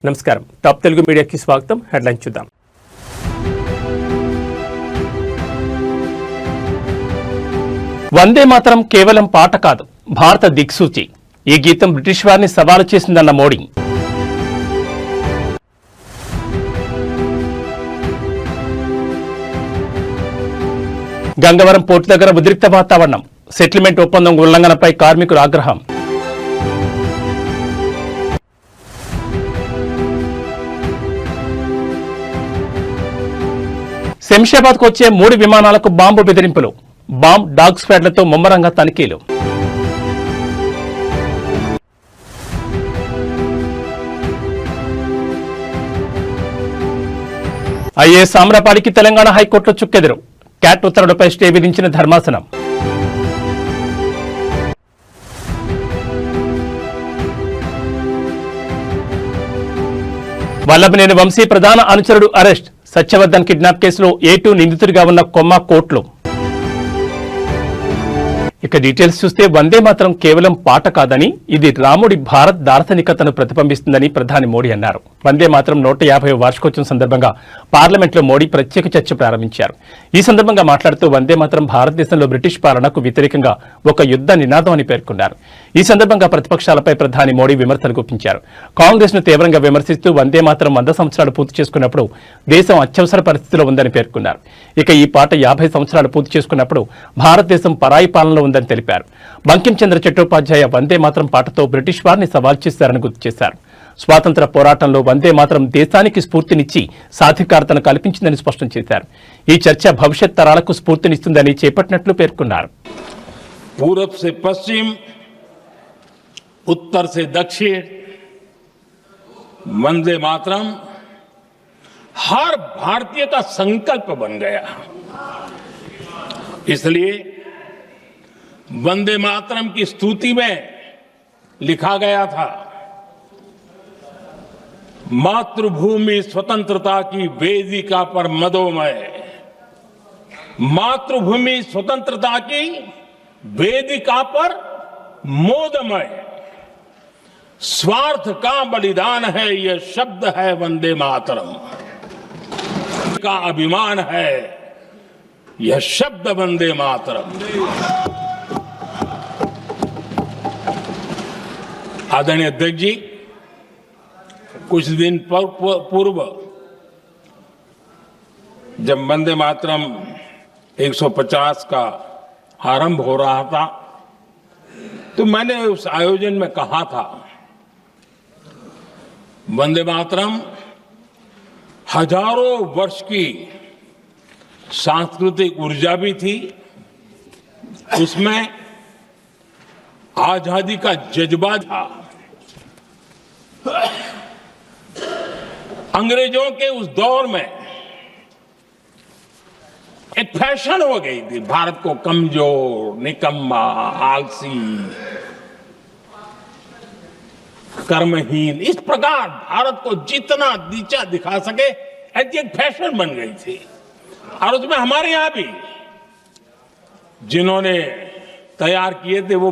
నమస్కారం టాప్ తెలుగు మీడియాకి స్వాగతం. హెడ్లైన్ చూద్దాం. వందే మాతరం కేవలం పాట కాదు, భారత దిక్సూచి. ఈ గీతం బ్రిటిష్ వారిని సవాలు చేసిందన్న మోడీ. గంగవరం పోర్టు దగ్గర ఉద్రిక్త వాతావరణం. సెటిల్మెంట్ ఒప్పందం ఉల్లంఘనపై కార్మికుల ఆగ్రహం. శంషాబాద్కు వచ్చే 3 విమానాలకు బాంబు బెదిరింపులు. బాంబ్ డాగ్ స్క్వాడ్లతో ముమ్మరంగా తనిఖీలు. ఐఏఎస్ ఆమ్రపాడికి తెలంగాణ హైకోర్టులో చుక్కెదురు. క్యాట్ ఉత్తర్వులపై స్టే విధించిన ధర్మాసనం. వల్లభనేని వంశీ ప్రధాన అనుచరుడు అరెస్ట్. సత్యవర్ధన్ కిడ్నాప్ కేసులో A2 నిందితుడిగా ఉన్న కొమ్మ కోర్టులో. ఇక డీటెయిల్స్ చూస్తే వందే మాత్రం కేవలం పాట కాదని, ఇది రాముడి భారత్ దార్శనికతను ప్రతిబింబిస్తుందని ప్రధాని మోడీ అన్నారు. వందే మాత్రం 150వ వార్షికోత్సవం సందర్భంగా పార్లమెంట్లో మోడీ ప్రత్యేక చర్చ ప్రారంభించారు. ఈ సందర్భంగా మాట్లాడుతూ వందే మాత్రం భారతదేశంలో బ్రిటిష్ పాలనకు వ్యతిరేకంగా ఒక యుద్ధ నినాదం అని పేర్కొన్నారు. ఈ సందర్భంగా ప్రతిపక్షాలపై ప్రధాని మోడీ విమర్శలు గుప్పించారు. కాంగ్రెస్ ను తీవ్రంగా విమర్శిస్తూ వందే మాత్రం 100 సంవత్సరాలు పూర్తి చేసుకున్నప్పుడు దేశం అత్యవసర పరిస్థితిలో ఉందని పేర్కొన్నారు. ఇక ఈ పాట 50 సంవత్సరాలు పూర్తి చేసుకున్నప్పుడు భారతదేశం పరాయి పాలనలో ఉందని తెలిపారు. బంకిం చంద్ర చట్టోపాధ్యాయ వందే మాత్రం పాటతో బ్రిటిష్ వారిని సవాల్ చేశారని గుర్తు చేశారు. స్వాతంత్ర పోరాటంలో వందే మాత్రం దేశానికి స్ఫూర్తినిచ్చి సాధికారతను కల్పించిందని స్పష్టం చేశారు. ఈ చర్చ భవిష్యత్ తరాలకు స్ఫూర్తినిస్తుందని చేపట్టినట్లు పేర్కొన్నారు. पूरब से पश्चिम, उत्तर से दक्षिण, वंदे मातरम हर भारतीय का संकल्प बन गया. इसलिए वंदे मातरम की स्तुति में लिखा गया था, मातृभूमि स्वतंत्रता की वेदिका पर मदोमय. मातृभूमि स्वतंत्रता की वेदिका पर मोदमय. स्वार्थ का बलिदान है, यह शब्द है वंदे मातरम का अभिमान है, यह शब्द वंदे मातरम. आदरणीय अध्यक्ष जी, कुछ दिन पूर्व जब वंदे मातरम 150 का आरंभ हो रहा था, तो मैंने उस आयोजन में कहा था, वंदे मातरम हजारों वर्ष की सांस्कृतिक ऊर्जा भी थी, उसमें आजादी का जज्बा था. अंग्रेजों के उस दौर में एक फैशन हो गई थी भारत को कमजोर, निकम्मा, आलसी, कर्महीन, इस प्रकार भारत को जितना नीचा दिखा सके ऐसी एक फैशन बन गई थी. और उसमें हमारे यहां भी जिन्होंने तैयार किए थे वो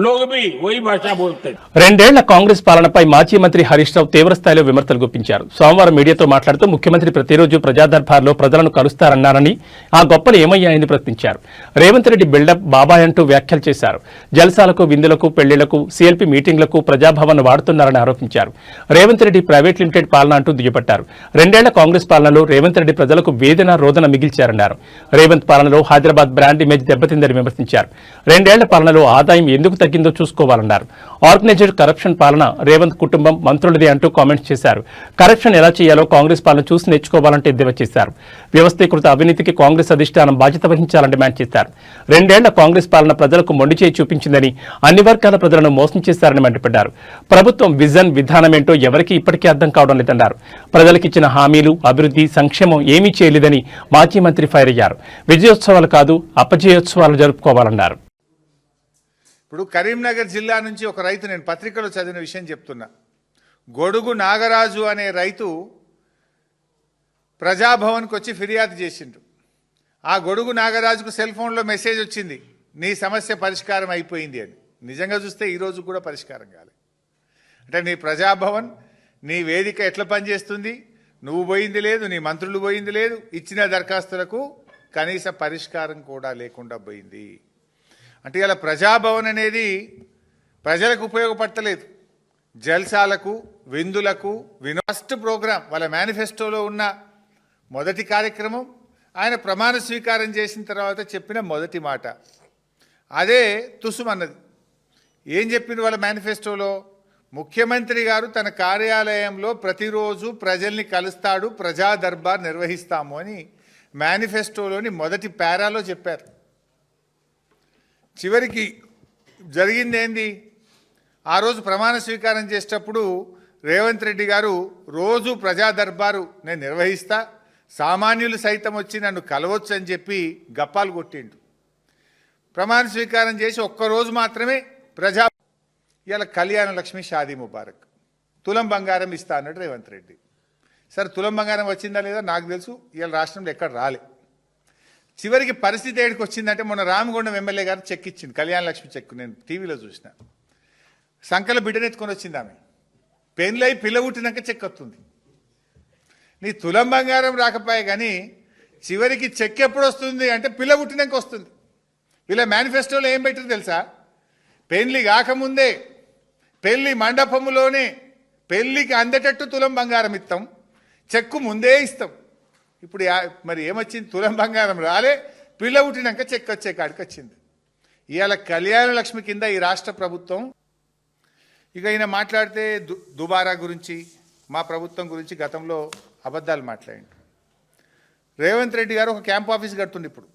लोग भी वही भाषा बोलते. 2 ఏళ్ల కాంగ్రెస్ పాలనపై మాజీ మంత్రి హరీష్ రావు తీవ్రస్థాయిలో విమర్శలు గుప్పించారు. సోమవారం మీడియాతో మాట్లాడుతూ ముఖ్యమంత్రి ప్రతిరోజు ప్రజాదర్బార్లో ప్రజలను కలుస్తారన్నారని, ఆ గొప్పలు ఏమయ్యాయని ప్రశ్నించారు. రేవంత్ రెడ్డి బిల్డప్ బాబాయ్ అంటూ వ్యాఖ్యలు చేశారు. జల్సాలకు, విందులకు, పెళ్లిళ్లకు, సీఎల్పీ మీటింగ్లకు ప్రజాభవన్ వాడుతున్నారని ఆరోపించారు. రేవంత్ రెడ్డి ప్రైవేట్ లిమిటెడ్ పాలన అంటూ దుయ్యబట్టారు. 2 ఏళ్ల కాంగ్రెస్ పాలనలో రేవంత్ రెడ్డి ప్రజలకు వేదన, రోదన మిగిల్చారన్నారు. రేవంత్ పాలనలో హైదరాబాద్ బ్రాండ్ ఇమేజ్ దెబ్బతిందని విమర్శించారు. 2 ఏళ్ల పాలనలో ఆదాయం ఎందుకు తగ్గిందో చూసుకోవాలన్నారు. ఆర్గనైజ్డ్ కరప్షన్ పాలన రేవంత్ కుటుంబం మంత్రులదే అంటూ కామెంట్స్ చేశారు. కరప్షన్ ఎలా చేయాలో కాంగ్రెస్ పాలన చూసి నేర్చుకోవాలంటే ఎద్దేవా చేశారు. వ్యవస్థీకృత అవినీతికి కాంగ్రెస్ అధిష్టానం బాధ్యత వహించాలని డిమాండ్ చేశారు. 2 ఏళ్ల కాంగ్రెస్ పాలన ప్రజలకు మొండి చేయి చూపించిందని, అన్ని వర్గాల ప్రజలను మోసం చేశారని మండిపడ్డారు. ప్రభుత్వం విజన్, విధానమేంటో ఎవరికీ ఇప్పటికీ అర్థం కావడం లేదన్నారు. ప్రజలకిచ్చిన హామీలు, అభివృద్ధి, సంక్షేమం ఏమీ చేయలేదని మాజీ మంత్రి ఫైర్ అయ్యారు. విజయోత్సవాలు కాదు, అపజయోత్సవాలు జరుపుకోవాలన్నారు. ఇప్పుడు కరీంనగర్ జిల్లా నుంచి ఒక రైతు, నేను పత్రికలో చదివిన విషయం చెప్తున్నా. గొడుగు నాగరాజు అనే రైతు ప్రజాభవన్కి వచ్చి ఫిర్యాదు చేసిండు. ఆ గొడుగు నాగరాజుకు సెల్ ఫోన్లో మెసేజ్ వచ్చింది, నీ సమస్య పరిష్కారం అయిపోయింది అని. నిజంగా చూస్తే ఈరోజు కూడా పరిష్కారం కాలేదు. అంటే నీ ప్రజాభవన్ నీ వేదిక ఎట్లా పనిచేస్తుంది, నువ్వు పోయింది లేదు, నీ మంత్రులు పోయింది లేదు, ఇచ్చిన దరఖాస్తులకు కనీస పరిష్కారం కూడా లేకుండా పోయింది. అంటే ఇలా ప్రజాభవన్ అనేది ప్రజలకు ఉపయోగపడతలేదు, జల్సాలకు, విందులకు, ఫస్ట్ ప్రోగ్రాం వాళ్ళ మేనిఫెస్టోలో ఉన్న మొదటి కార్యక్రమం, ఆయన ప్రమాణ స్వీకారం చేసిన తర్వాత చెప్పిన మొదటి మాట అదే తుసుమన్నది. ఏం చెప్పింది వాళ్ళ మేనిఫెస్టోలో? ముఖ్యమంత్రి గారు తన కార్యాలయంలో ప్రతిరోజు ప్రజల్ని కలుస్తాడు, ప్రజా దర్బార్ నిర్వహిస్తాము అని మేనిఫెస్టోలోని మొదటి పారాలో చెప్పారు. చివరికి జరిగింది ఏంది? ఆ రోజు ప్రమాణ స్వీకారం చేసేటప్పుడు రేవంత్ రెడ్డి గారు రోజు ప్రజా దర్బారు నేను నిర్వహిస్తా, సామాన్యులు సైతం వచ్చి నన్ను కలవచ్చు అని చెప్పి గప్పాలు కొట్టిండు. ప్రమాణ స్వీకారం చేసి ఒక్కరోజు మాత్రమే ఇలా కళ్యాణ లక్ష్మి షాదీ ముబారక్ తులం బంగారం ఇస్తా అన్నాడు రేవంత్ రెడ్డి. సరే తులం బంగారం వచ్చిందా లేదా నాకు తెలుసు, ఇవాళ రాష్ట్రంలో ఎక్కడ రాలే. చివరికి పరిస్థితి ఏడికి వచ్చిందంటే మొన్న రామగుండం ఎమ్మెల్యే గారు చెక్ ఇచ్చింది, కళ్యాణ లక్ష్మి చెక్, నేను టీవీలో చూసిన. సంకల బిడ్డనెత్తుకొని వచ్చింది ఆమె, పెళ్ళై పిల్ల పుట్టినాక చెక్ వస్తుంది. నీ తులం బంగారం రాకపోయే కానీ చివరికి చెక్ ఎప్పుడు వస్తుంది అంటే పిల్ల పుట్టినాక వస్తుంది. వీళ్ళ మేనిఫెస్టోలో ఏం పెట్టారు తెలుసా? పెళ్లి కాకముందే పెళ్లి మండపములోనే పెళ్లికి అందేటట్టు తులం బంగారం ఇస్తాం, చెక్కు ముందే ఇస్తాం. ఇప్పుడు మరి ఏమొచ్చింది? తులం బంగారం రాలే, పిల్ల పుట్టినాక చెక్ వచ్చే కాడికి వచ్చింది. ఇవాళ కళ్యాణ లక్ష్మి కింద ఈ రాష్ట్ర ప్రభుత్వం ఇక ఈయన మాట్లాడితే దుబారా గురించి, మా ప్రభుత్వం గురించి గతంలో అబద్ధాలు మాట్లాడిండు. రేవంత్ రెడ్డి గారు ఒక క్యాంప్ ఆఫీస్ కడుతుండే, ఇప్పుడు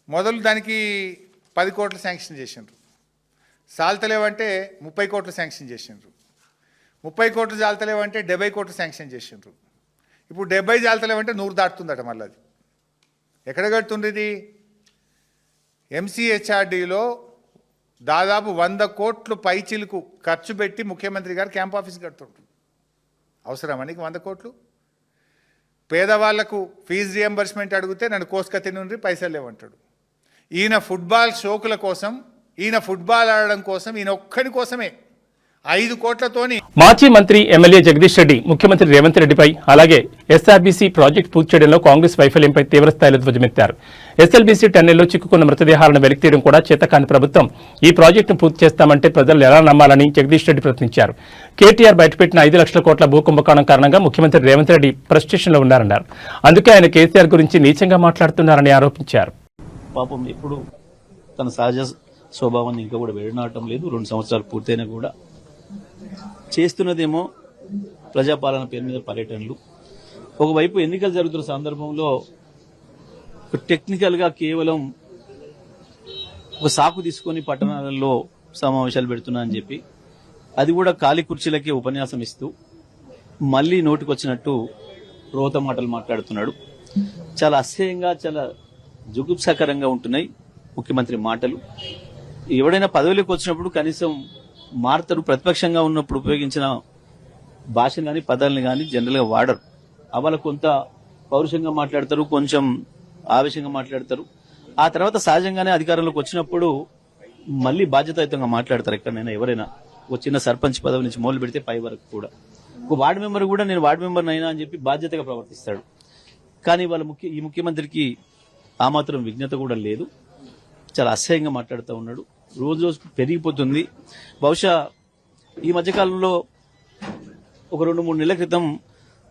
మొదలు దానికి 10 కోట్లు శాంక్షన్ చేసిండ్రు, సాల్తలేవంటే 30 కోట్లు శాంక్షన్ చేసిండ్రు, 30 కోట్లు చాలతలేవంటే 70 కోట్లు శాంక్షన్ చేసిండ్రు. ఇప్పుడు 70 చాలతలేవంటే 100 దాటుతుందట. మళ్ళీ అది ఎక్కడ కడుతుండ్రు? ఇది ఎంసీహెచ్ఆర్డీలో దాదాపు 100 కోట్లు పైచిలకు ఖర్చు పెట్టి ముఖ్యమంత్రి గారు క్యాంప్ ఆఫీస్ కడుతుంటారు. అవసరమా నీకు 100 కోట్లు? పేదవాళ్లకు ఫీజు రియంబర్స్మెంట్ అడిగితే నన్ను కోసుకత్తి నుండి పైసలు లేవంటాడు. ఈయన ఫుట్బాల్ షోకుల కోసం, ఈయన ఫుట్బాల్ ఆడడం కోసం, ఈయన ఒక్కడి కోసమే 5 కోట్లతోని మాజీ మంత్రి ఎమ్మెల్యే జగదీష్ రెడ్డి ముఖ్యమంత్రి రేవంత్ రెడ్డిపై అలాగే ఎస్ఆర్బీసీ ప్రాజెక్టు పూర్తి చేయడంలో కాంగ్రెస్ వైఫల్యంపై తీవ్రస్థాయిలో ధ్వజమెత్తారు. ఎస్ఎల్బీసీ టన్నెల్లో చిక్కుకున్న మృతదేహాలను వెలికితీయడం కూడా చేతకాని ప్రభుత్వం ఈ ప్రాజెక్టును పూర్తి చేస్తామంటే ప్రజలు ఎలా నమ్మాలని జగదీష్ రెడ్డి ప్రశ్నించారు. కేటీఆర్ బయటపెట్టిన 5 లక్షల కోట్ల భూకుంభకోణం కారణంగా ముఖ్యమంత్రి రేవంత్ రెడ్డి ఫ్రస్ట్రేషన్లో ఉన్నారన్నారు. అందుకే ఆయన కేసీఆర్ గురించి నీచంగా మాట్లాడుతున్నారని ఆరోపించారు. పాపం ఎప్పుడు తన సహజ స్వభావాన్ని ఇంకా కూడా విడనాటం లేదు. 2 సంవత్సరాలు పూర్తయినా కూడా చేస్తున్నదేమో ప్రజాపాలన పేరు మీద పర్యటనలు. ఒకవైపు ఎన్నికలు జరుగుతున్న సందర్భంలో టెక్నికల్ గా కేవలం ఒక సాకు తీసుకొని పట్టణాలలో సమావేశాలు పెడుతున్నా అని చెప్పి, అది కూడా ఖాళీ కుర్చీలకే ఉపన్యాసం ఇస్తూ మళ్లీ నోటికొచ్చినట్టు రోత మాటలు మాట్లాడుతున్నాడు. చాలా అసహ్యంగా, చాలా జుగుప్సాకరంగా ఉంటున్నాయి ముఖ్యమంత్రి మాటలు. ఎవడైనా పదవిలోకి వచ్చినప్పుడు కనీసం మారుతారు. ప్రతిపక్షంగా ఉన్నప్పుడు ఉపయోగించిన భాషను కానీ పదాలను కానీ జనరల్ గా వాడరు. అవాళ కొంత పౌరుషంగా మాట్లాడతారు, కొంచెం ఆవేశంగా మాట్లాడతారు. ఆ తర్వాత సహజంగానే అధికారంలోకి వచ్చినప్పుడు మళ్లీ బాధ్యతాయుతంగా మాట్లాడతారు. ఎక్కడైనా ఎవరైనా ఒక చిన్న సర్పంచ్ పదవి నుంచి మొదలు పెడితే పై వరకు కూడా ఒక వార్డు మెంబర్ కూడా నేను వార్డు మెంబర్ అయినా అని చెప్పి బాధ్యతగా ప్రవర్తిస్తాడు. కానీ వాళ్ళ ఈ ముఖ్యమంత్రికి ఆ మాత్రం విజ్ఞత కూడా లేదు. చాలా అసహ్యంగా మాట్లాడుతూ ఉన్నాడు. రోజు రోజు పెరిగిపోతుంది. బహుశా ఈ మధ్యకాలంలో ఒక 2-3 నెలల క్రితం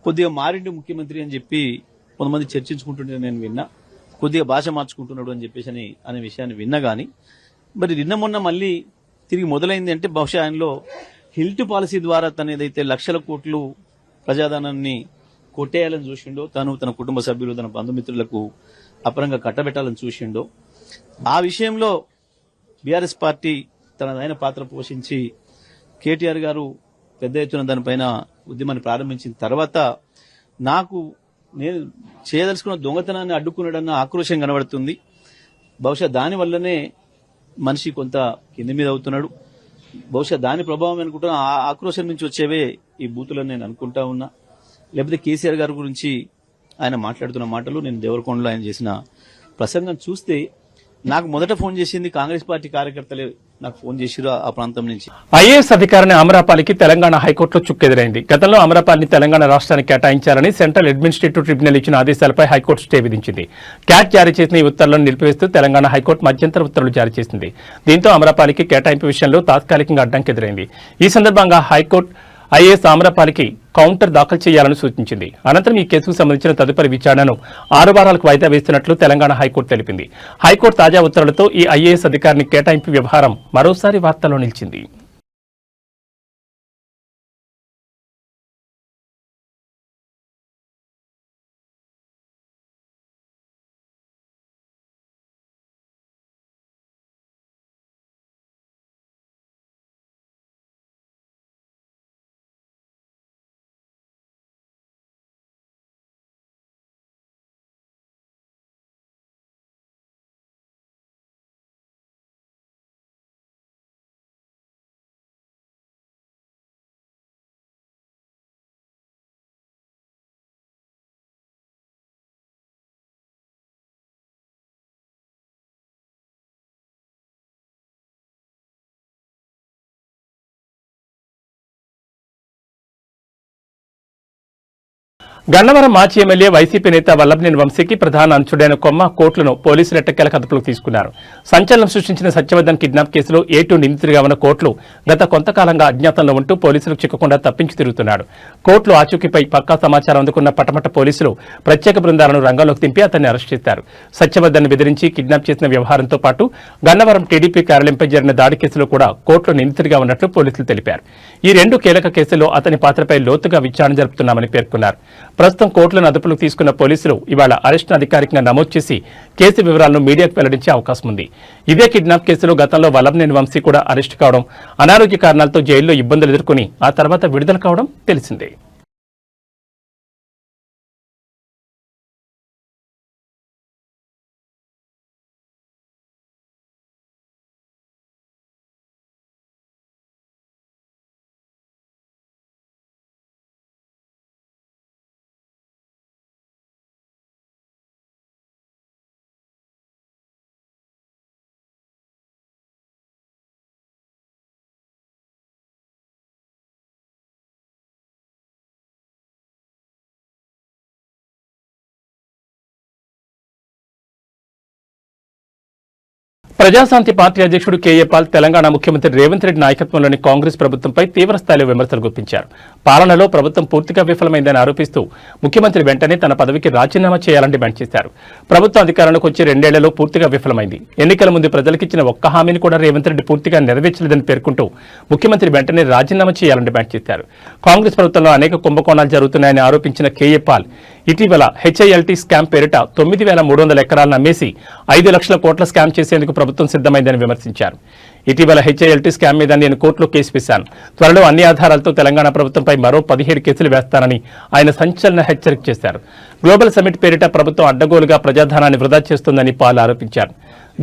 కొద్దిగా మారిండు ముఖ్యమంత్రి అని చెప్పి కొంతమంది చర్చించుకుంటుంటే నేను విన్నా. కొద్దిగా భాష మార్చుకుంటున్నాడు అని చెప్పేసి అనే విషయాన్ని విన్నా. కానీ మరి నిన్న మొన్న మళ్ళీ తిరిగి మొదలైంది అంటే బహుశా ఆయనలో హిల్ట్ పాలసీ ద్వారా తన ఏదైతే లక్షల కోట్లు ప్రజాధనాన్ని కొట్టేయాలని చూసిండో, తన కుటుంబ సభ్యులు, తన బంధుమిత్రులకు అపరంగా కట్టబెట్టాలని చూసిండో, ఆ విషయంలో బీఆర్ఎస్ పార్టీ తనదైన పాత్ర పోషించి కేటీఆర్ గారు పెద్ద ఎత్తున దానిపైన ఉద్యమాన్ని ప్రారంభించిన తర్వాత నేను చేయదలుచుకున్న దొంగతనాన్ని అడ్డుకున్నాడన్న ఆక్రోశం కనబడుతుంది. బహుశా దాని వల్లనే మనిషి కొంత కింది మీద అవుతున్నాడు. బహుశా దాని ప్రభావం అనుకుంటున్నా. ఆ ఆక్రోశం నుంచి వచ్చేవే ఈ బూతులని నేను అనుకుంటా ఉన్నా. లేకపోతే కేసీఆర్ గారి గురించి ఆయన మాట్లాడుతున్న మాటలు, నేను దేవరకొండలో ఆయన చేసిన ప్రసంగం చూస్తే నాకు మొదట ఫోన్ చేసింది కాంగ్రెస్ పార్టీ కార్యకర్తలే నాకు ఫోన్ చేసిరు ఆ ప్రాంతం నుంచి. ఐఏఎస్ అధికారిని అమరాపాలికి తెలంగాణ హైకోర్టులో చుక్కెదురైంది. గతంలో అమరాపాలిని తెలంగాణ రాష్ట్రానికి కేటాయించాలని సెంట్రల్ అడ్మినిస్ట్రేటివ్ ట్రిబ్యునల్ ఇచ్చిన ఆదేశాలపై హైకోర్టు స్టే విధించింది. క్యాట్ జారీ చేసిన ఈ ఉత్తర్వులను నిలిపివేస్తూ తెలంగాణ హైకోర్టు మధ్యంతర ఉత్తర్వులు జారీ చేసింది. దీంతో అమరాపాలికి కేటాయింపు విషయంలో తాత్కాలికంగా అడ్డంకి ఎదురైంది. ఈ సందర్భంగా హైకోర్టు ఐఏఎస్ అమరాపాలికి కౌంటర్ దాఖలు చేయాలని సూచించింది. అనంతరం ఈ కేసుకు సంబంధించిన తదుపరి విచారణను 6 వారాలకు వాయిదా వేస్తున్నట్లు తెలంగాణ హైకోర్టు తెలిపింది. హైకోర్టు తాజా ఉత్తర్వులతో ఈ ఐఏఎస్ అధికారిని కేటాయింపు వ్యవహారం మరోసారి వార్తల్లో నిలిచింది. గన్నవరం మాజీ ఎమ్మెల్యే వైసీపీ నేత వల్లభనేని వంశీకి ప్రధాన అంచుడైన కొమ్మ కోర్టులను పోలీసులు ఎట్టకేలకు అదుపులోకి తీసుకున్నారు. సంచలనం సృష్టించిన సత్యవర్ధన్ కిడ్నాప్ కేసులో A2 నిందితుడిగా ఉన్న కోర్టులు గత కొంతకాలంగా అజ్ఞాతంలో ఉంటూ పోలీసులకు చిక్కకుండా తప్పించి తిరుగుతున్నాడు. కోర్టులు ఆచూకీపై పక్కా సమాచారం అందుకున్న పటమట పోలీసులు ప్రత్యేక బృందాలను రంగంలోకి దింపి అతన్ని అరెస్ట్ చేశారు. సత్యవర్ధన్ బెదిరించి కిడ్నాప్ చేసిన వ్యవహారంతో పాటు గన్నవరం టీడీపీ కార్యాలయంపై జరిగిన దాడి కేసులో కూడా కోర్టులో నిందితుడిగా ఉన్నట్లు పోలీసులు తెలిపారు. ఈ 2 కీలక కేసుల్లో అతని పాత్రపై లోతుగా విచారణ జరుపుతున్నామని పేర్కొన్నారు. ప్రస్తుతం కోర్టులను అదుపులోకి తీసుకున్న పోలీసులు ఇవాళ అరెస్టును అధికారికంగా నమోదు చేసి కేసు వివరాలను మీడియాకు వెల్లడించే అవకాశం ఉంది. ఇదే కిడ్నాప్ కేసులో గతంలో వల్లభనేని వంశీ కూడా అరెస్టు కావడం, అనారోగ్య కారణాలతో జైల్లో ఇబ్బందులు ఎదుర్కొని ఆ తర్వాత విడుదల కావడం తెలిసిందే. ప్రజాశాంతి పార్టీ అధ్యక్షుడు కేఏ పాల్ తెలంగాణ ముఖ్యమంత్రి రేవంత్ రెడ్డి నాయకత్వంలోని కాంగ్రెస్ ప్రభుత్వంపై తీవ్రస్థాయిలో విమర్శలు గుప్పించారు. పాలనలో ప్రభుత్వం పూర్తిగా విఫలమైందని ఆరోపిస్తూ ముఖ్యమంత్రి వెంటనే తన పదవికి రాజీనామా చేయాలని డిమాండ్ చేశారు. ప్రభుత్వం అధికారంలోకి వచ్చి 2 ఏళ్లలో పూర్తిగా విఫలమైంది. ఎన్నికల ముందు ప్రజలకిచ్చిన ఒక్క హామీని కూడా రేవంత్ రెడ్డి పూర్తిగా నెరవేర్చలేదని పేర్కొంటూ ముఖ్యమంత్రి వెంటనే రాజీనామా చేయాలని డిమాండ్ చేశారు. కాంగ్రెస్ ప్రభుత్వంలో అనేక కుంభకోణాలు జరుగుతున్నాయని ఆరోపించిన కేఏ పాల్ ఇటీవల HILT స్కామ్ పేరిట 9,300 ఎకరాలను అమ్మేసి 5 లక్షల కోట్ల స్కామ్ చేసేందుకు ప్రభుత్వం సిద్ధమైందని విమర్శించారు. ఇటీవల HILT స్కామ్ మీద నేను కోర్టులో కేసు వేశాను. త్వరలో అన్ని ఆధారాలతో తెలంగాణ ప్రభుత్వంపై మరో 17 కేసులు వేస్తానని ఆయన సంచలన హెచ్చరిక చేశారు. గ్లోబల్ సమ్మిట్ పేరిట ప్రభుత్వం అడ్డగోలుగా ప్రజాధనాన్ని వృధా చేస్తోందని పాల్ ఆరోపించారు.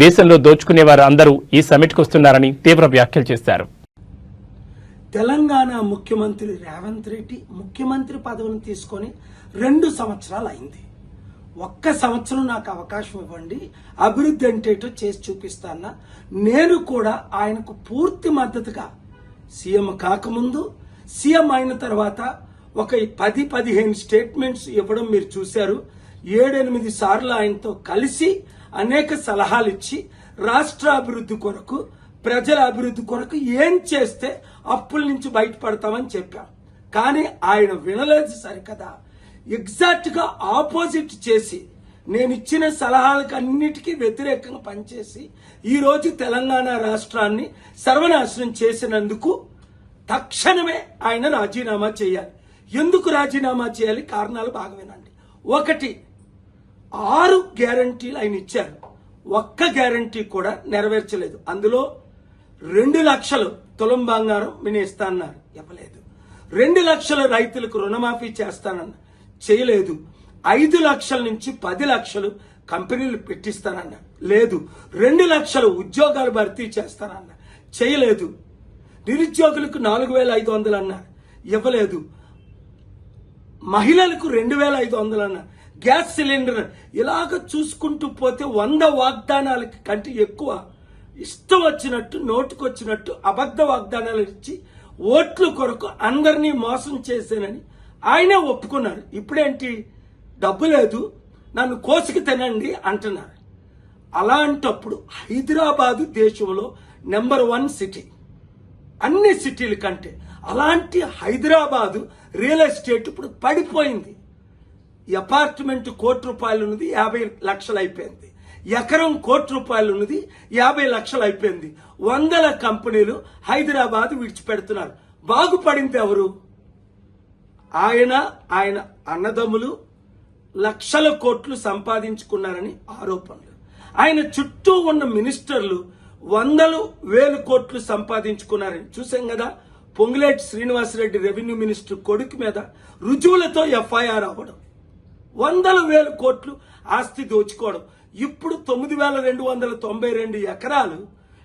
దేశంలో దోచుకునేవారు అందరూ ఈ సమ్మిట్కు వస్తున్నారని తీవ్ర వ్యాఖ్యలు చేశారు. తెలంగాణ ముఖ్యమంత్రి రేవంత్ రెడ్డి ముఖ్యమంత్రి పదవిని తీసుకొని 2 సంవత్సరాలు అయింది. 1 సంవత్సరం నాకు అవకాశం ఇవ్వండి, అభివృద్ధి అంటేటో చేసి చూపిస్తానా. నేను కూడా ఆయనకు పూర్తి మద్దతుగా సీఎం కాకముందు, సీఎం అయిన తర్వాత ఒక 10-15 స్టేట్మెంట్స్ ఇవ్వడం మీరు చూశారు. 7-8 సార్లు ఆయనతో కలిసి అనేక సలహాలు ఇచ్చి రాష్ట్ర అభివృద్ధి కొరకు, ప్రజల అభివృద్ధి కొరకు ఏం చేస్తే అప్పుల నుంచి బయటపడతామని చెప్పాం. కానీ ఆయన వినలేదు సరికదా, ఎగ్జాక్ట్ గా ఆపోజిట్ చేసి నేను ఇచ్చిన సలహాలకు అన్నిటికీ వ్యతిరేకంగా పనిచేసి ఈ రోజు తెలంగాణ రాష్ట్రాన్ని సర్వనాశనం చేసినందుకు తక్షణమే ఆయన రాజీనామా చేయాలి. ఎందుకు రాజీనామా చేయాలి? కారణాలు బాగా వినండి. 1, 6 గ్యారంటీలు ఆయన ఇచ్చారు, 1 గ్యారంటీ కూడా నెరవేర్చలేదు. అందులో 2 లక్షలు తులం బంగారం మినేస్తాన్నారు, ఇవ్వలేదు. 2 లక్షల రైతులకు రుణమాఫీ చేస్తానన్నారు, చేయలేదు. 5 లక్షల నుంచి 10 లక్షలు కంపెనీలు పెట్టిస్తానన్నా, లేదు. 2 లక్షల ఉద్యోగాలు భర్తీ చేస్తానన్నా, చేయలేదు. నిరుద్యోగులకు 4,500 అన్నారు, ఇవ్వలేదు. మహిళలకు 2,500 అన్నారు, గ్యాస్ సిలిండర్. ఇలాగ చూసుకుంటూ పోతే 100 వాగ్దానాలకి కంటే ఎక్కువ ఇష్టం వచ్చినట్టు నోటుకొచ్చినట్టు అబద్ధ వాగ్దానాలు ఇచ్చి ఓట్ల కొరకు అందరినీ మోసం చేశానని ఆయనే ఒప్పుకున్నారు. ఇప్పుడేంటి, డబ్బు లేదు నన్ను కోసుకు తినండి అంటున్నారు. అలాంటప్పుడు హైదరాబాదు దేశంలో నెంబర్ 1 సిటీ, అన్ని సిటీల కంటే. అలాంటి హైదరాబాదు రియల్ ఎస్టేట్ ఇప్పుడు పడిపోయింది. ఈ అపార్ట్మెంట్ ₹1,00,00,000 ఉన్నది 50 లక్షలు అయిపోయింది. ఎకరం ₹1,00,00,000 ఉన్నది 50 లక్షలు అయిపోయింది. వందల కంపెనీలు హైదరాబాద్ విడిచిపెడుతున్నారు. బాగుపడింది ఎవరు? ఆయన అన్నదమ్ములు లక్షల కోట్లు సంపాదించుకున్నారని ఆరోపణలు. ఆయన చుట్టూ ఉన్న మినిస్టర్లు వందలు వేల కోట్లు సంపాదించుకున్నారని చూసాం కదా. పొంగులేటి శ్రీనివాసరెడ్డి రెవెన్యూ మినిస్టర్ కొడుకు మీద రుజువులతో ఎఫ్ఐఆర్ అవ్వడం, వందల వేల కోట్లు ఆస్తి దోచుకోవడం. ఇప్పుడు 9,292 ఎకరాలు,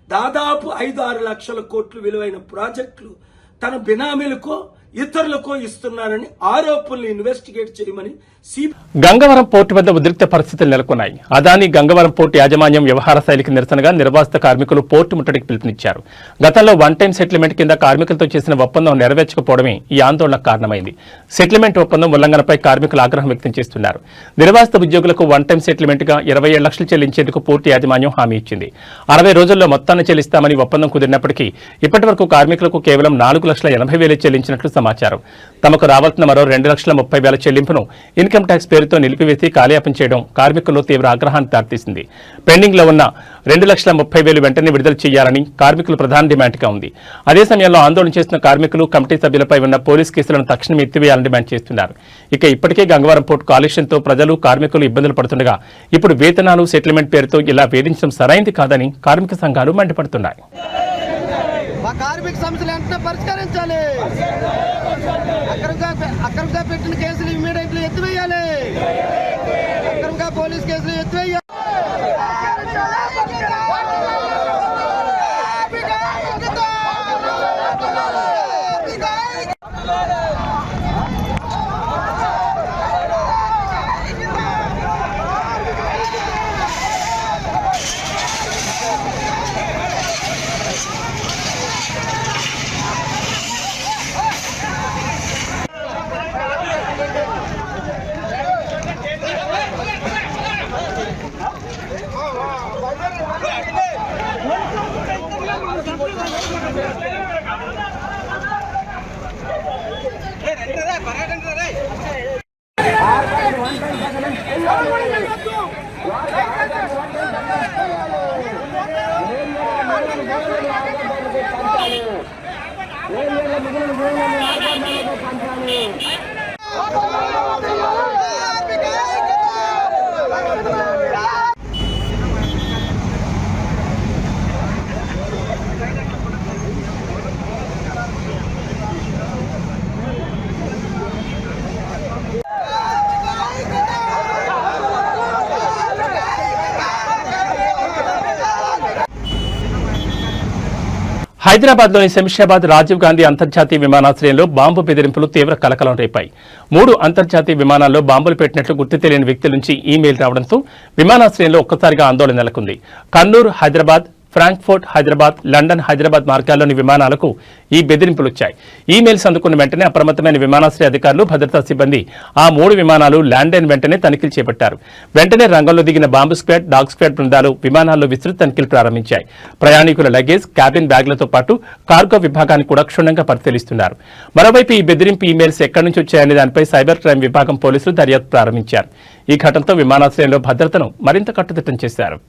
దాదాపు 5-6 లక్షల కోట్లు విలువైన ప్రాజెక్టులు తన బినామీలకో ఇతరులకో ఇస్తున్నారని ఆరోపణలు ఇన్వెస్టిగేట్ చేయమని గంగవరం పోర్టు వద్ద ఉద్రిక్త పరిస్థితులు నెలకొన్నాయి. అదాని గంగవరం పోర్టు యాజమాన్యం వ్యవహార శైలికి నిరసనగా నిర్వాసిత కార్మికులు పోర్టు ముట్టడికి పిలుపునిచ్చారు. గతంలో వన్ టైం సెటిల్మెంట్ కింద కార్మికులతో చేసిన ఒప్పందం నెరవేర్చకపోవడమే ఈ ఆందోళనకు కారణమైంది. సెటిల్మెంట్ ఒప్పందం ఉల్లంఘనపై కార్మికులు ఆగ్రహం వ్యక్తం చేస్తున్నారు. నిర్వాసిత ఉద్యోగులకు వన్ టైం సెటిల్మెంట్ గా 27 లక్షలు చెల్లించేందుకు పోర్టు యాజమాన్యం హామీ ఇచ్చింది. 60 రోజుల్లో మొత్తాన్ని చెల్లిస్తామని ఒప్పందం కుదిరినప్పటికీ ఇప్పటి వరకు కార్మికులకు కేవలం 4,80,000 చెల్లించినట్లు సమాచారం. తమకు రావాల్సిన మరో 2,30,000 చెల్లింపును ఇన్కమ్ ట్యాక్స్ పేరుతో నిలిపివేసి కాలయాపన చేయడం కార్మికుల్లో తీవ్ర ఆగ్రహానికి దారితీసింది. పెండింగ్ లో ఉన్న 2,30,000 వెంటనే విడుదల చేయాలని కార్మికులు ప్రధాన డిమాండ్గా ఉంది. అదే సమయంలో ఆందోళన చేస్తున్న కార్మికులు కమిటీ సభ్యులపై ఉన్న పోలీస్ కేసులను తక్షణం ఎత్తివేయాలని డిమాండ్ చేస్తున్నారు. ఇప్పటికే గంగవరం పోర్టు కాలుష్యంతో ప్రజలు కార్మికులు ఇబ్బందులు పడుతుండగా ఇప్పుడు వేతనాలు సెటిల్మెంట్ పేరుతో ఇలా వేధించడం సరైంది కాదని కార్మిక సంఘాలు మండిపడుతున్నాయి. మా కార్మిక సమస్యలు వెంటనే పరిష్కరించాలి. అక్రమంగా పెట్టిన కేసులు ఇమ్మీడియట్లీ ఎత్తివేయాలి. అక్రమంగా పోలీస్ కేసులు ఎత్తివేయాలి. హైదరాబాద్లోని శంషాబాద్ రాజీవ్ గాంధీ అంతర్జాతీయ విమానాశ్రయంలో బాంబు బెదిరింపులు తీవ్ర కలకలం రేపాయి. 3 అంతర్జాతీయ విమానాల్లో బాంబులు పెట్టినట్లు గుర్తు తెలియని వ్యక్తుల నుంచి ఈమెయిల్ రావడంతో విమానాశ్రయంలో ఒక్కసారిగా ఆందోళన నెలకొంది. కన్నూర్ హైదరాబాద్, ఫ్రాంక్ఫర్ట్ హైదరాబాద్, లండన్ హైదరాబాద్ మార్గాల్లోని విమానాలకు ఈ బెదిరింపులు వచ్చాయి. ఈమెయిల్స్ అందుకున్న వెంటనే అప్రమత్తమైన విమానాశ్రయ అధికారులు, భద్రతా సిబ్బంది ఆ 3 విమానాలు ల్యాండ్ అయిన వెంటనే తనిఖీలు చేపట్టారు. వెంటనే రంగంలో దిగిన బాంబు స్క్వాడ్, డాగ్ స్క్వాడ్ బృందాలు విమానాల్లో విస్తృత తనిఖీలు ప్రారంభించాయి. ప్రయాణికుల లగేజ్, క్యాబిన్ బ్యాగ్లతో పాటు కార్గో విభాగాన్ని కూడా క్షుణ్ణంగా పరిశీలిస్తున్నారు. మరోవైపు ఈ బెదిరింపు ఈమెయిల్స్ ఎక్కడి నుంచి వచ్చాయనే దానిపై సైబర్ క్రైమ్ విభాగం పోలీసులు దర్యాప్తు ప్రారంభించారు. ఈ ఘటనతో విమానాశ్రయంలో భద్రతను మరింత కట్టుదిట్టం చేశారు.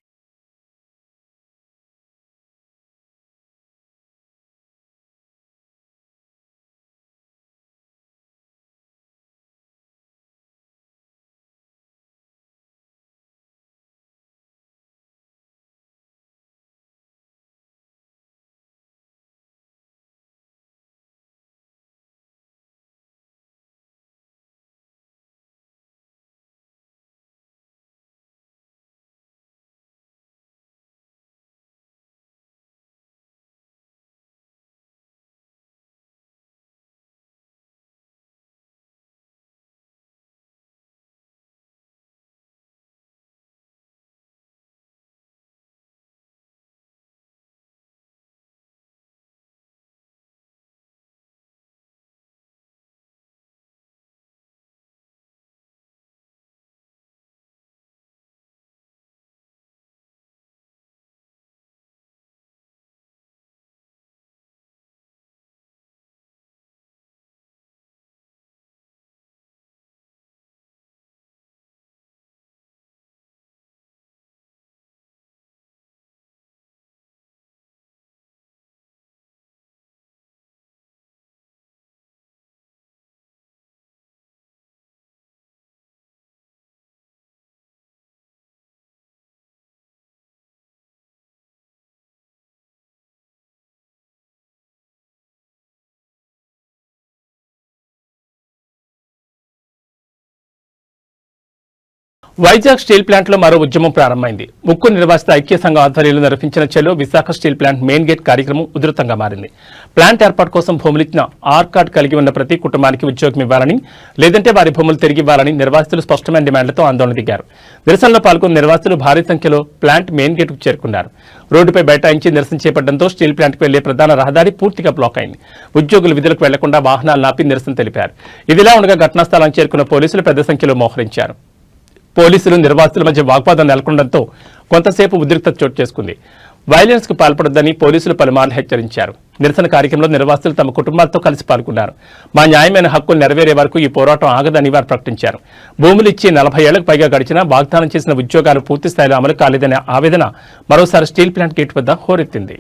వైజాగ్ స్టీల్ ప్లాంట్ లో మరో ఉద్యమం ప్రారంభమైంది. ఉక్కు నిర్వాసిత ఐక్య సంఘం ఆధ్వర్యంలో నిర్వహించిన చెలో Visakha steel plant main gate కార్యక్రమం ఉధృతంగా మారింది. ప్లాంట్ ఏర్పాటు కోసం భూములిచ్చిన ఆర్ కార్డు కలిగి ఉన్న ప్రతి కుటుంబానికి ఉద్యోగం ఇవ్వాలని, లేదంటే వారి భూములు తిరిగి ఇవ్వాలని నిర్వాసితులు స్పష్టమైన డిమాండ్లతో ఆందోళన దిగారు. నిరసనలో పాల్గొన్న నిర్వాసితులు భారీ సంఖ్యలో ప్లాంట్ మెయిన్ గేట్ కు చేరుకున్నారు. రోడ్డుపై బైఠాయించి నిరసన చేపట్టడంతో స్టీల్ ప్లాంట్ కు వెళ్లే ప్రధాన రహదారి పూర్తిగా బ్లాక్ అయింది. ఉద్యోగులు విధులకు వెళ్లకుండా వాహనాలు నాపి నిరసన తెలిపారు. ఇదిలా ఉండగా ఘటనా స్థలానికి చేరుకున్న పోలీసులు పెద్ద సంఖ్యలో మోహరించారు. పోలీసులు నిర్వాసితుల మధ్య వాగ్వాదం నెలకొనడంతో కొంతసేపు ఉద్రిక్తత చోటు చేసుకుంది. వైలెన్స్ కు పాల్పడొద్దని పోలీసులు పలుమార్లు హెచ్చరించారు. నిరసన కార్యక్రమంలో నిర్వాసితులు తమ కుటుంబాలతో కలిసి పాల్గొన్నారు. మా న్యాయమైన హక్కులు నెరవేరే వరకు ఈ పోరాటం ఆగదని వారు ప్రకటించారు. భూములు ఇచ్చి 40 ఏళ్లకు పైగా గడిచినా వాగ్దానం చేసిన ఉద్యోగాలు పూర్తి స్థాయిలో అమలు కాలేదనే ఆవేదన మరోసారి స్టీల్ ప్లాంట్ గేట్ వద్ద హోరెత్తింది.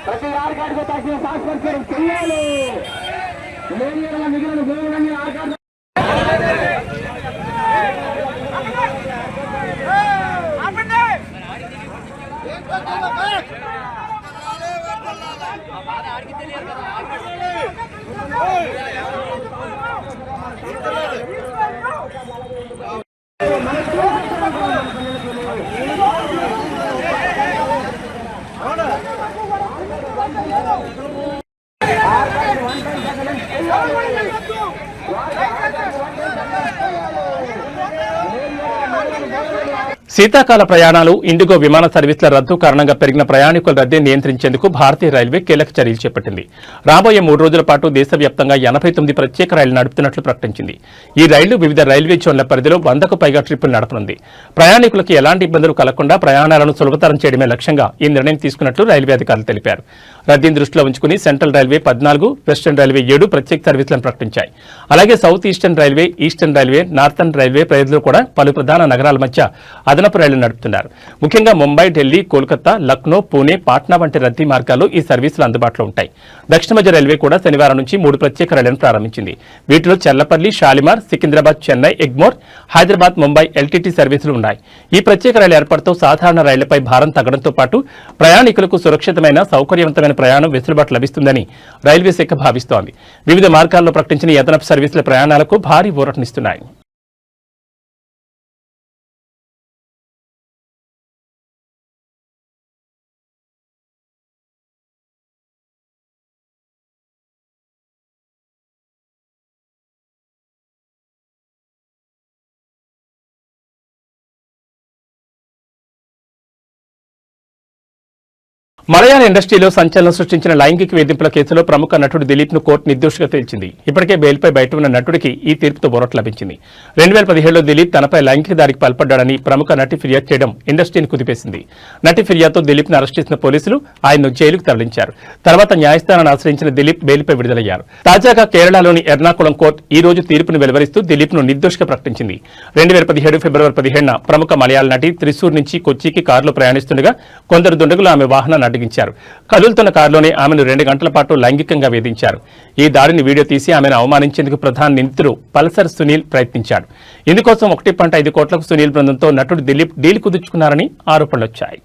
ప్రతి ఆర్గాడికి తగ్గిన సాక్షరం చెయ్యాలి. మిగిలిన భూములన్నీ ఆర్గాడు శీతాకాల ప్రయాణాలు, ఇండిగో విమాన సర్వీసుల రద్దు కారణంగా పెరిగిన ప్రయాణికుల రద్దీని నియంత్రించేందుకు భారతీయ రైల్వే కీలక చర్యలు చేపట్టింది. రాబోయే 3 రోజుల పాటు దేశవ్యాప్తంగా 89 ప్రత్యేక రైళ్లు నడుపుతున్నట్లు ప్రకటించింది. ఈ రైళ్లు వివిధ రైల్వే జోన్ల పరిధిలో 100కు పైగా ట్రిప్పులు నడపనుంది. ప్రయాణికులకు ఎలాంటి ఇబ్బందులు కలగకుండా ప్రయాణాలను సులభతరం చేయడమే లక్ష్యంగా ఈ నిర్ణయం తీసుకున్నట్లు రైల్వే అధికారులు తెలిపారు. రద్దీని దృష్టిలో ఉంచుకుని సెంట్రల్ రైల్వే 14, వెస్టర్న్ రైల్వే 7 ప్రత్యేక సర్వీసులను ప్రకటించాయి. అలాగే south eastern railway, eastern railway, northern railway పరిధిలో కూడా పలు ప్రధాన నగరాల మధ్య అదనపు రైళ్లు నడుపుతున్నారు. ముఖ్యంగా ముంబై, ఢిల్లీ, కోల్కతా, లక్నో, పూణే, పాట్నా వంటి రద్దీ మార్గాల్లో ఈ సర్వీసులు అందుబాటులో ఉంటాయి. దక్షిణ మధ్య రైల్వే కూడా శనివారం నుంచి 3 ప్రత్యేక రైళ్లను ప్రారంభించింది. వీటిలో చల్లపల్లి, షాలిమార్, సికింద్రాబాద్, చెన్నై, ఎగ్మోర్, హైదరాబాద్, ముంబై ఎల్టీటీ సర్వీసులు ఉన్నాయి. ఈ ప్రత్యేక రైలు ఏర్పాటుతో సాధారణ రైళ్లపై భారం తగ్గడంతో పాటు ప్రయాణికులకు సురక్షితమైన, సౌకర్యవంతమైన ప్రయాణం వెసులుబాటు లభిస్తుందని రైల్వే శాఖ భావిస్తోంది. వివిధ మార్గాల్లో ప్రకటించిన ఈ అదనపు సర్వీసుల ప్రయాణాలకు భారీ ఊరటనిస్తున్నాయి. మలయాళ ఇండస్ట్రీలో సంచలనం సృష్టించిన లైంగిక వేధింపుల కేసులో ప్రముఖ నటుడు దిలీప్ ను కోర్టు నిర్దోషిగా తేల్చింది. ఇప్పటికే బెయిల్పై బయట ఉన్న నటుడికి ఈ తీర్పుతో ఊరట లభించింది. 2017లో దిలీప్ తనపై లైంగిక దాడికి పాల్పడ్డాడని ప్రముఖ నటి ఫిర్యాదు చేయడం ఇండస్ట్రీని కుదిపేసింది. నటి ఫిర్యాదుతో దిలీప్ ను అరెస్ట్ చేసిన పోలీసులు ఆయన్ను జైలుకు తరలించారు. తర్వాత న్యాయస్థానాన్ని ఆశ్రయించిన దిలీప్ బెయిల్పై విడుదలయ్యారు. తాజాగా కేరళలోని ఎర్నాకుళం కోర్టు ఈ రోజు తీర్పును వెలువరిస్తూ దిలీప్ ను నిర్దోషిగా ప్రకటించింది. 2017 ఫిబ్రవరి 17న ప్రముఖ మలయాళ నటి త్రిశూర్ నుంచి కొచ్చికి కారులో ప్రయాణిస్తుండగా కొందరు దుండగులు ఆమె వాహనాన్ని అడ్డగించారు. కదులుతున్న కారులోనే ఆమెను 2 గంటల పాటు లైంగికంగా వేధించారు. ఈ దాడిని వీడియో తీసి ఆమెను అవమానించేందుకు ప్రధాన నిందితుడు పల్సర్ సునీల్ ప్రయత్నించాడు. ఇందుకోసం 1.5 కోట్లకు సునీల్ బృందంతో నటుడు దిలీప్ డీల్ కుదుర్చుకున్నారని ఆరోపణలొచ్చాయి.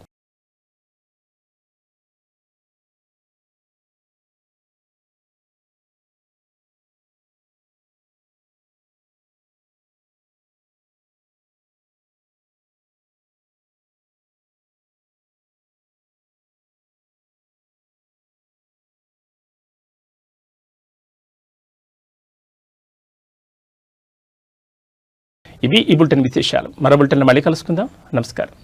ఇవి ఈ బులెటిన్ విశేషాలు. మరో బులెటిన్లో మళ్ళీ కలుసుకుందాం. నమస్కారం.